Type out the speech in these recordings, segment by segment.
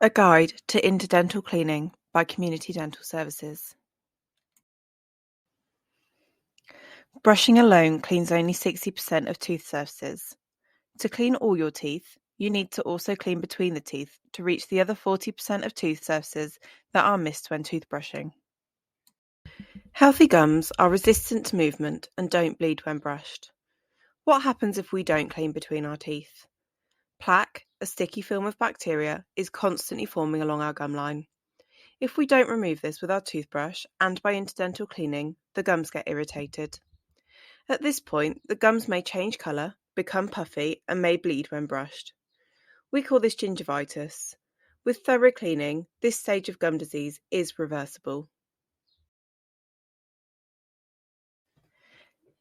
A Guide to Interdental Cleaning by Community Dental Services. Brushing alone cleans only 60% of tooth surfaces. To clean all your teeth, you need to also clean between the teeth to reach the other 40% of tooth surfaces that are missed when toothbrushing. Healthy gums are resistant to movement and don't bleed when brushed. What happens if we don't clean between our teeth? Plaque, a sticky film of bacteria, is constantly forming along our gum line. If we don't remove this with our toothbrush and by interdental cleaning, the gums get irritated. At this point, the gums may change colour, become puffy, and may bleed when brushed. We call this gingivitis. With thorough cleaning, this stage of gum disease is reversible.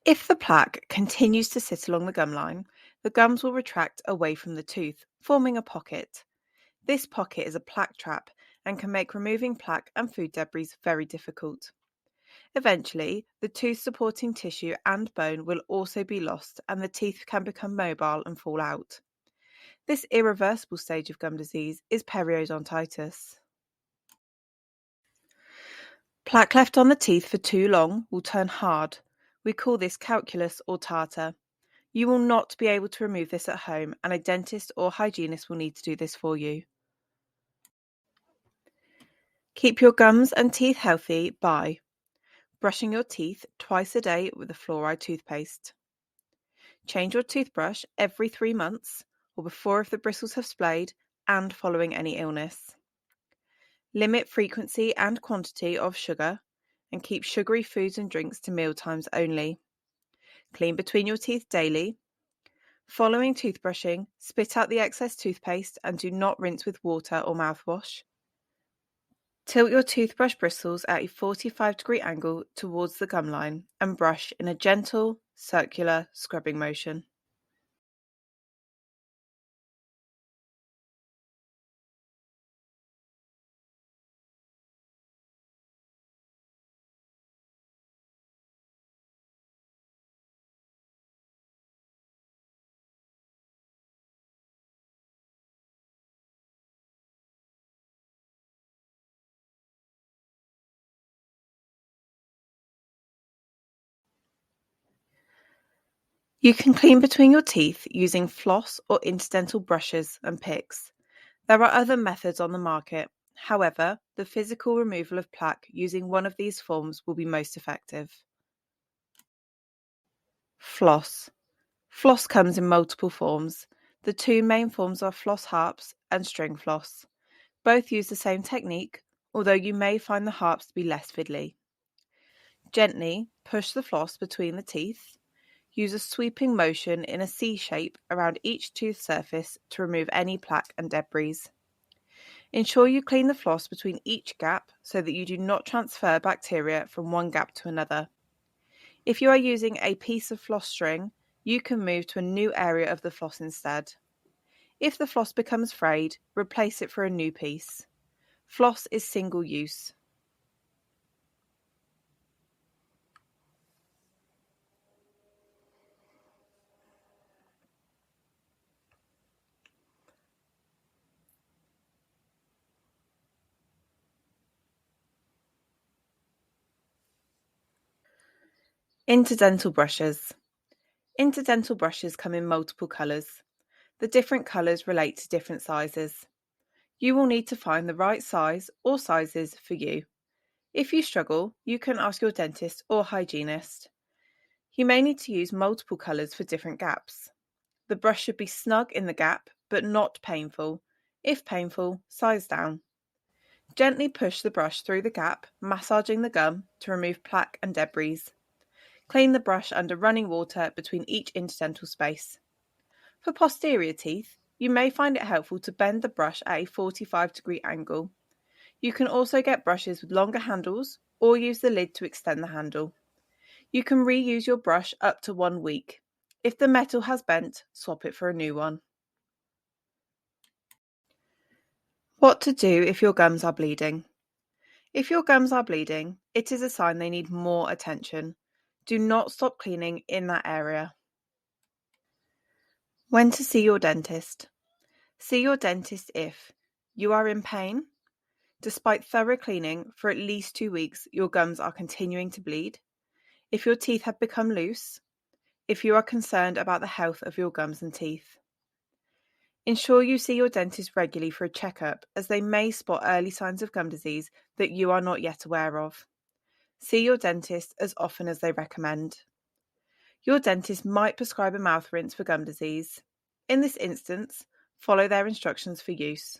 If the plaque continues to sit along the gum line, the gums will retract away from the tooth, forming a pocket. This pocket is a plaque trap and can make removing plaque and food debris very difficult. Eventually, the tooth-supporting tissue and bone will also be lost and the teeth can become mobile and fall out. This irreversible stage of gum disease is periodontitis. Plaque left on the teeth for too long will turn hard. We call this calculus or tartar. You will not be able to remove this at home and a dentist or hygienist will need to do this for you. Keep your gums and teeth healthy by brushing your teeth twice a day with a fluoride toothpaste. Change your toothbrush every 3 months or before if the bristles have splayed and following any illness. Limit frequency and quantity of sugar and keep sugary foods and drinks to mealtimes only. Clean between your teeth daily. Following toothbrushing, spit out the excess toothpaste and do not rinse with water or mouthwash. Tilt your toothbrush bristles at a 45-degree angle towards the gum line and brush in a gentle, circular scrubbing motion. You can clean between your teeth using floss or interdental brushes and picks. There are other methods on the market. However, the physical removal of plaque using one of these forms will be most effective. Floss. Floss comes in multiple forms. The two main forms are floss harps and string floss. Both use the same technique, although you may find the harps to be less fiddly. Gently push the floss between the teeth. Use a sweeping motion in a C shape around each tooth surface to remove any plaque and debris. Ensure you clean the floss between each gap so that you do not transfer bacteria from one gap to another. If you are using a piece of floss string, you can move to a new area of the floss instead. If the floss becomes frayed, replace it for a new piece. Floss is single use. Interdental brushes. Interdental brushes come in multiple colours. The different colours relate to different sizes. You will need to find the right size or sizes for you. If you struggle, you can ask your dentist or hygienist. You may need to use multiple colours for different gaps. The brush should be snug in the gap, but not painful. If painful, size down. Gently push the brush through the gap, massaging the gum to remove plaque and debris. Clean the brush under running water between each interdental space. For posterior teeth, you may find it helpful to bend the brush at a 45-degree angle. You can also get brushes with longer handles or use the lid to extend the handle. You can reuse your brush up to 1 week. If the metal has bent, swap it for a new one. What to do if your gums are bleeding. If your gums are bleeding, it is a sign they need more attention. Do not stop cleaning in that area. When to see your dentist. See your dentist if You are in pain? Despite thorough cleaning for at least 2 weeks, your gums are continuing to bleed. If your teeth have become loose. If you are concerned about the health of your gums and teeth. Ensure you see your dentist regularly for a checkup, as they may spot early signs of gum disease that you are not yet aware of. See your dentist as often as they recommend. Your dentist might prescribe a mouth rinse for gum disease. In this instance, follow their instructions for use.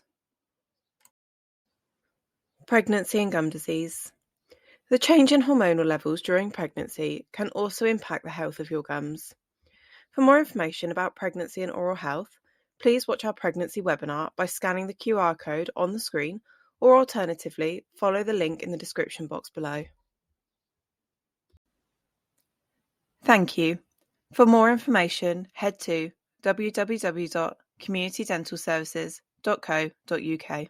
Pregnancy and gum disease. The change in hormonal levels during pregnancy can also impact the health of your gums. For more information about pregnancy and oral health, please watch our pregnancy webinar by scanning the QR code on the screen, or alternatively, follow the link in the description box below. Thank you. For more information, head to www.communitydentalservices.co.uk.